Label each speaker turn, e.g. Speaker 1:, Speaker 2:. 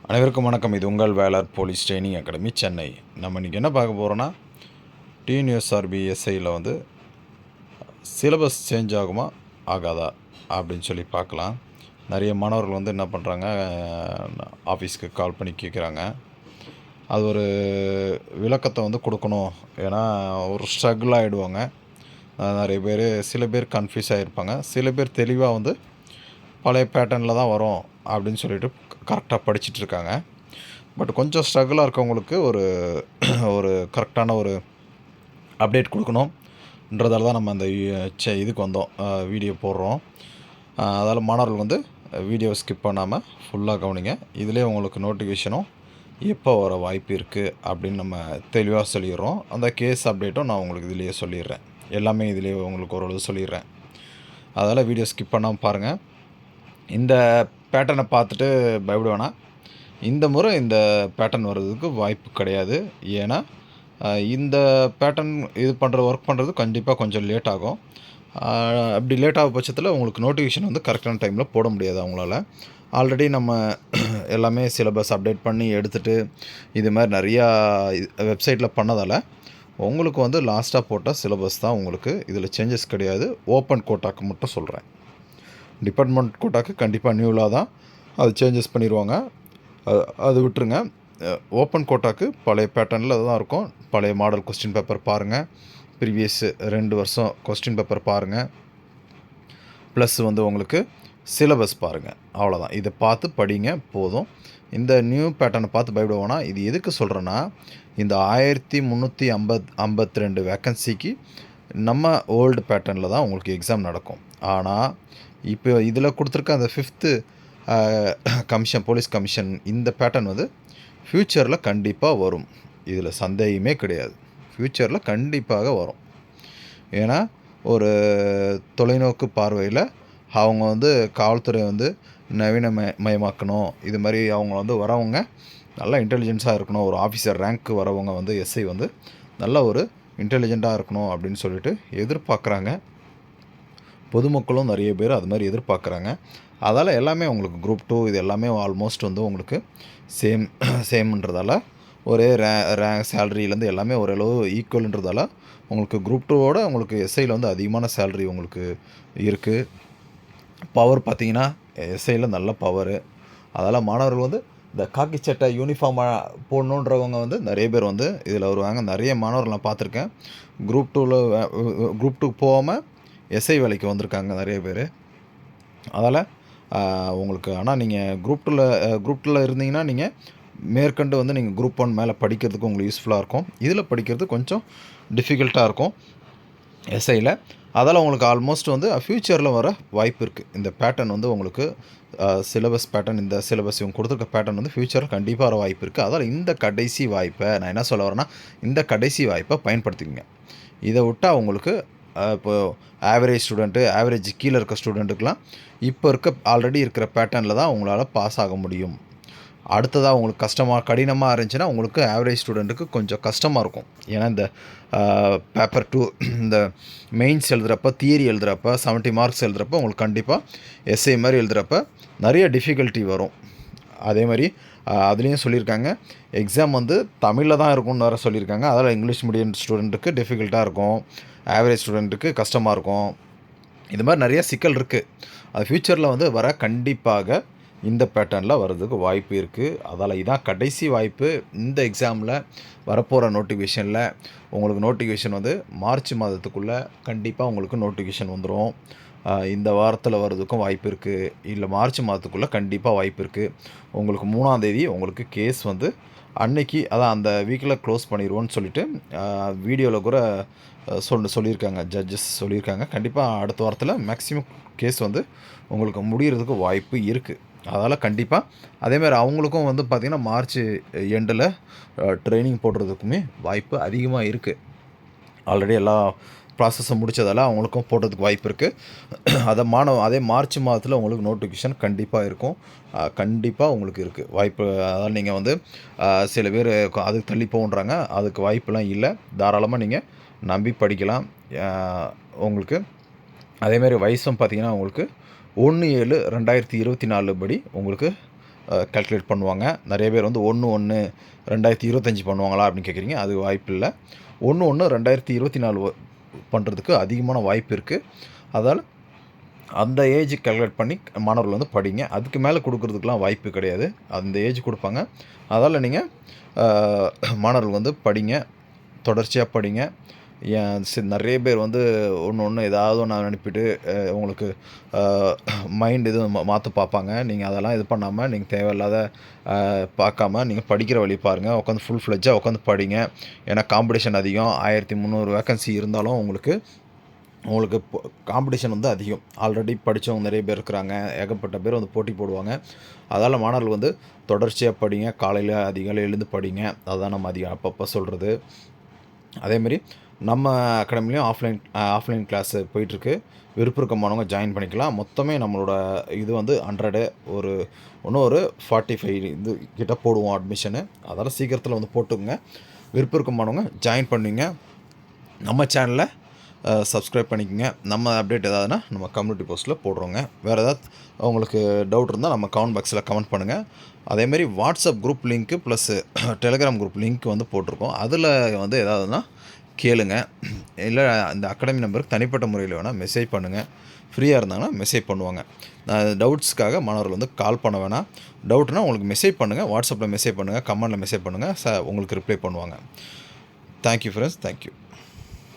Speaker 1: அனைவருக்கும் வணக்கம். இது உங்கள் வேலர் போலீஸ் ட்ரைனிங் அகாடமி சென்னை. நம்ம இன்றைக்கி என்ன பார்க்க போகிறோன்னா, டிஎன்யூஎஸ்ஆர்பி எஸ்ஐயில் வந்து சிலபஸ் சேஞ்ச் ஆகுமா ஆகாதா அப்படின்னு சொல்லி பார்க்கலாம். நிறைய மாணவர்கள் வந்து என்ன பண்ணுறாங்க, ஆஃபீஸ்க்கு கால் பண்ணி கேட்குறாங்க. அது ஒரு விளக்கத்தை வந்து கொடுக்கணும். ஏன்னா ஒரு ஸ்ட்ரகிள் ஆகிடுவாங்க நிறைய பேர். சில பேர் கன்ஃபியூஸ் ஆகிருப்பாங்க, சில பேர் தெளிவாக வந்து பழைய பேட்டர்னில் தான் வரும் அப்படின்னு சொல்லிட்டு கரெக்டாக படிச்சுட்ருக்காங்க. பட் கொஞ்சம் ஸ்ட்ரகிளாக இருக்கவங்களுக்கு ஒரு கரெக்டான ஒரு அப்டேட் கொடுக்கணுன்றதால தான் நம்ம அந்த இதுக்கு வந்தோம், வீடியோ போடுறோம். அதால் மாணவர்கள் வந்து வீடியோ ஸ்கிப் பண்ணாமல் ஃபுல்லாக கவனிங்க. இதிலே உங்களுக்கு நோட்டிஃபிகேஷனும் எப்போ வர வாய்ப்பு இருக்குது அப்படின்னு நம்ம தெளிவாக சொல்லிடுறோம். அந்த கேஸ் அப்டேட்டும் நான் உங்களுக்கு இதிலேயே சொல்லிடுறேன். எல்லாமே இதிலே உங்களுக்கு ஓரளவு சொல்லிடுறேன். அதால் வீடியோ ஸ்கிப் பண்ணாமல் பாருங்கள். இந்த பேட்டர்னை பார்த்துட்டு பயப்பட வேணாம். இந்த முறை இந்த பேட்டர்ன் வர்றதுக்கு வாய்ப்பு கிடையாது. ஏன்னா இந்த பேட்டர்ன் ஒர்க் பண்ணுறது கண்டிப்பாக கொஞ்சம் லேட் ஆகும். அப்படி லேட் ஆகும் பட்சத்தில் உங்களுக்கு நோட்டிஃபிகேஷன் வந்து கரெக்டான டைமில் போட முடியாது அவங்களால. ஆல்ரெடி நம்ம எல்லாமே சிலபஸ் அப்டேட் பண்ணி எடுத்துகிட்டு இது மாதிரி நிறையா வெப்சைட்டில் பண்ணதால் உங்களுக்கு வந்து லாஸ்ட்டாக போட்ட சிலபஸ் தான் உங்களுக்கு. இதில் சேஞ்சஸ் கிடையாது. ஓப்பன் கோட்டாக்கு மட்டும் சொல்கிறேன். டிபார்ட்மெண்ட் கோட்டாக்கு கண்டிப்பாக நியூலாக தான் அது சேஞ்சஸ் பண்ணிடுவாங்க. அது விட்டுருங்க. ஓப்பன் கோட்டாக்கு பழைய பேட்டர்னில் தான் இருக்கும். பழைய மாடல் கொஸ்டின் பேப்பர் பாருங்கள். ப்ரீவியஸ் 2 வருஷம் கொஸ்டின் பேப்பர் பாருங்கள். ப்ளஸ் வந்து உங்களுக்கு சிலபஸ் பாருங்கள். அவ்வளோதான். இதை பார்த்து படிங்க போதும். இந்த நியூ பேட்டர்னை பார்த்து பயப்படுவோன்னா, இது எதுக்கு சொல்கிறேன்னா, இந்த 1352 வேக்கன்சிக்கு நம்ம ஓல்டு பேட்டர்னில் தான் உங்களுக்கு எக்ஸாம் நடக்கும். ஆனால் இப்போ இதில் கொடுத்துருக்க அந்த 5th கமிஷன், போலீஸ் கமிஷன், இந்த பேட்டர்ன் வந்து ஃப்யூச்சரில் கண்டிப்பாக வரும். இதில் சந்தேகமே கிடையாது. ஃப்யூச்சரில் கண்டிப்பாக வரும். ஏன்னா ஒரு தொலைநோக்கு பார்வையில் அவங்க வந்து காவல்துறை வந்து நவீனமயமாக்கணும். இது மாதிரி அவங்க வந்து வரவங்க நல்லா இன்டெலிஜென்ஸாக இருக்கணும். ஒரு ஆஃபீஸர் ரேங்க்கு வரவங்க வந்து எஸ்ஐ வந்து நல்ல ஒரு இன்டெலிஜெண்ட்டாக இருக்கணும் அப்படின்னு சொல்லிட்டு எதிர்பார்க்குறாங்க. பொதுமக்களும் நிறைய பேர் அது மாதிரி எதிர்பார்க்குறாங்க. அதால் எல்லாமே உங்களுக்கு குரூப் 2 இது எல்லாமே ஆல்மோஸ்ட் வந்து உங்களுக்கு சேம்ன்றதால ஒரே ரேங்க் சேலரியிலேருந்து எல்லாமே ஓரளவு ஈக்குவல்ன்றதால உங்களுக்கு குரூப் 2வோட உங்களுக்கு எஸ்ஐயில் வந்து அதிகமான சேலரி உங்களுக்கு இருக்குது. பவர் பார்த்திங்கன்னா எஸ்ஐயில் நல்ல பவரு. அதால் மாணவர்கள் வந்து இந்த காக்கி சட்டை யூனிஃபார்மாக போடணுன்றவங்க வந்து நிறைய பேர் வந்து இதில் வருவாங்க. நிறைய மாணவர்கள் நான் பார்த்துருக்கேன். குரூப் 2 போகாமல் எஸ்ஐ வேலைக்கு வந்திருக்காங்க நிறைய பேர். அதால் உங்களுக்கு ஆனால் நீங்கள் குரூப் 2ல் இருந்தீங்கன்னா நீங்கள் மேற்கொண்டு வந்து நீங்கள் குரூப் 1 மேலே படிக்கிறதுக்கு உங்களுக்கு யூஸ்ஃபுல்லாக இருக்கும். இதில் படிக்கிறது கொஞ்சம் டிஃபிகல்ட்டாக இருக்கும் எஸ்ஐயில். அதால் உங்களுக்கு ஆல்மோஸ்ட் வந்து ஃப்யூச்சரில் வர வாய்ப்பு இருக்குது. இந்த பேட்டர்ன் வந்து உங்களுக்கு சிலபஸ் பேட்டர்ன், இந்த சிலபஸ் இவங்க கொடுத்துருக்க பேட்டர்ன் வந்து ஃப்யூச்சரில் கண்டிப்பாக வர வாய்ப்பு இருக்குது. அதால் இந்த கடைசி வாய்ப்பை நான் என்ன சொல்ல வரேன்னா, இந்த கடைசி வாய்ப்பை பயன்படுத்திக்கங்க. இதை விட்டால் உங்களுக்கு இப்போது ஆவரேஜ் ஸ்டூடெண்ட்டு, ஆவரேஜ் கீழே இருக்க ஸ்டூடெண்ட்டுக்கெலாம் இப்போ ஆல்ரெடி இருக்கிற பேட்டர்னில் தான் உங்களால் பாஸ் ஆக முடியும். அடுத்ததாக உங்களுக்கு கடினமாக இருந்துச்சுன்னா உங்களுக்கு ஆவரேஜ் ஸ்டூடெண்ட்டுக்கு கொஞ்சம் கஷ்டமாக இருக்கும். ஏன்னா இந்த பேப்பர் 2 இந்த மெயின்ஸ் எழுதுகிறப்ப, தியரி எழுதுகிறப்ப, 70 மார்க்ஸ் எழுதுகிறப்ப உங்களுக்கு கண்டிப்பாக எஸ்ஐ மாதிரி எழுதுகிறப்ப நிறைய டிஃபிகல்ட்டி வரும். அதே மாதிரி அதுலேயும் சொல்லியிருக்காங்க, எக்ஸாம் வந்து தமிழில் தான் இருக்கும்னு வேறு சொல்லியிருக்காங்க. அதில் இங்கிலீஷ் மீடியம் ஸ்டூடெண்ட்டுக்கு டிஃபிகல்ட்டாக இருக்கும், ஆவரேஜ் ஸ்டூடெண்ட்டுக்கு கஷ்டமாக இருக்கும். இது மாதிரி நிறைய சிக்கல் இருக்குது. அது ஃப்யூச்சரில் வந்து வர கண்டிப்பாக இந்த பேட்டர்னில் வர்றதுக்கு வாய்ப்பு இருக்குது. அதால் இதான் கடைசி வாய்ப்பு. இந்த எக்ஸாமில் வரப்போகிற நோட்டிஃபிகேஷனில் உங்களுக்கு நோட்டிஃபிகேஷன் வந்து மார்ச் மாதத்துக்குள்ளே கண்டிப்பாக உங்களுக்கு நோட்டிஃபிகேஷன் வந்துடும். இந்த வாரத்தில் வர்றதுக்கும் வாய்ப்பு இருக்குது, இல்லை மார்ச் மாதத்துக்குள்ளே கண்டிப்பாக வாய்ப்பு இருக்குது. உங்களுக்கு 3ஆம் தேதி உங்களுக்கு கேஸ் வந்து அன்னைக்கு, அதான் அந்த வீக்கில் க்ளோஸ் பண்ணிடுவோன்னு சொல்லிட்டு வீடியோவில் கூட சொல்லியிருக்காங்க, ஜட்ஜஸ் சொல்லியிருக்காங்க. கண்டிப்பாக அடுத்த வாரத்தில் மேக்ஸிமம் கேஸ் வந்து உங்களுக்கு முடிகிறதுக்கு வாய்ப்பு இருக்குது. அதால் கண்டிப்பாக அதேமாதிரி அவங்களுக்கும் வந்து பார்த்திங்கன்னா மார்ச் எண்டில் ட்ரைனிங் போடுறதுக்குமே வாய்ப்பு அதிகமாக இருக்குது. ஆல்ரெடி எல்லா ப்ராசஸை முடித்ததால் அவங்களுக்கும் போடுறதுக்கு வாய்ப்பு இருக்குது. அதே மார்ச் மாதத்தில் உங்களுக்கு நோட்டிஃபிகேஷன் கண்டிப்பாக இருக்கும். கண்டிப்பாக உங்களுக்கு இருக்குது வாய்ப்பு. அதாவது நீங்கள் வந்து சில பேர் அதுக்கு தள்ளி போன்றாங்க, அதுக்கு வாய்ப்பெலாம் இல்லை. தாராளமாக நீங்கள் நம்பி படிக்கலாம். உங்களுக்கு அதேமாதிரி வயசும் பார்த்திங்கன்னா உங்களுக்கு 1/7/2024 படி உங்களுக்கு கால்குலேட் பண்ணுவாங்க. நிறைய பேர் வந்து 1/1 2025 பண்ணுவாங்களா அப்படின்னு கேட்குறீங்க. அது வாய்ப்பு இல்லை. 1/1 2024 பண்ணுறதுக்கு அதிகமான வாய்ப்பு இருக்குது. அதால் அந்த ஏஜ் கால்குலேட் பண்ணி மாணவர்கள் வந்து படிங்க. அதுக்கு மேலே கொடுக்குறதுக்குலாம் வாய்ப்பு கிடையாது. அந்த ஏஜ் கொடுப்பாங்க. அதால் நீங்கள் மாணவர்கள் வந்து படிங்க, தொடர்ச்சியாக படிங்க. நிறைய பேர் வந்து ஒன்று ஏதாவது ஒன்று அனுப்பிட்டு உங்களுக்கு மைண்ட் எதுவும் மாற்ற பார்ப்பாங்க. நீங்கள் அதெல்லாம் இது பண்ணாமல் நீங்கள் தேவையில்லாத பார்க்காம நீங்கள் படிக்கிற வழி பாருங்கள். உட்காந்து ஃபுல் ஃப்ளெட்ஜாக உட்காந்து படிங்க. ஏன்னா காம்படிஷன் அதிகம். 1300 வேக்கன்சி இருந்தாலும் உங்களுக்கு காம்படிஷன் வந்து அதிகம். ஆல்ரெடி படித்தவங்க நிறைய பேர் இருக்கிறாங்க. ஏகப்பட்ட பேர் வந்து போட்டி போடுவாங்க. அதால் மாணவர்கள் வந்து தொடர்ச்சியாக படிங்க. காலையில் அதிகாலை எழுந்து படிங்க. அதுதான் நம்ம அப்பப்போ சொல்கிறது. அதேமாரி நம்ம அகாடமிலையும் ஆஃப்லைன் கிளாஸு போயிட்டுருக்கு. விருப்பம் இருக்க மாணவங்க ஜாயின் பண்ணிக்கலாம். மொத்தமே நம்மளோட இது வந்து 100 இன்னும் ஒரு 45 இது கிட்ட போடுவோம் அட்மிஷனு. அதால் சீக்கிரத்தில் வந்து போட்டுக்கோங்க. விருப்பம் இருக்க மாணவங்க ஜாயின் பண்ணுவீங்க. நம்ம சேனலை சப்ஸ்கிரைப் பண்ணிக்கோங்க. நம்ம அப்டேட் ஏதாவதுனா நம்ம கம்யூனிட்டி போஸ்ட்டில் போடுறோங்க. வேறு ஏதாவது உங்களுக்கு டவுட் இருந்தால் நம்ம கமெண்ட் பாக்ஸில் கமெண்ட் பண்ணுங்கள். அதேமாரி WhatsApp group link plus Telegram group link வந்து போட்டிருக்கோம். அதில் வந்து ஏதாவதுனா கேளுங்க. இல்லை இந்த அகாடமி நம்பருக்கு தனிப்பட்ட முறையில் வேணால் மெசேஜ் பண்ணுங்கள். ஃப்ரீயாக இருந்தாங்கன்னா மெசேஜ் பண்ணுவாங்க. டவுட்ஸ்க்காக மாணவர்கள் வந்து கால் பண்ண வேணாம். டவுட்னால் உங்களுக்கு மெசேஜ் பண்ணுங்கள். வாட்ஸ்அப்பில் மெசேஜ் பண்ணுங்கள், கமெண்டில் மெசேஜ் பண்ணுங்கள். உங்களுக்கு ரிப்ளை பண்ணுவாங்க. Thank you friends. தேங்க்யூ.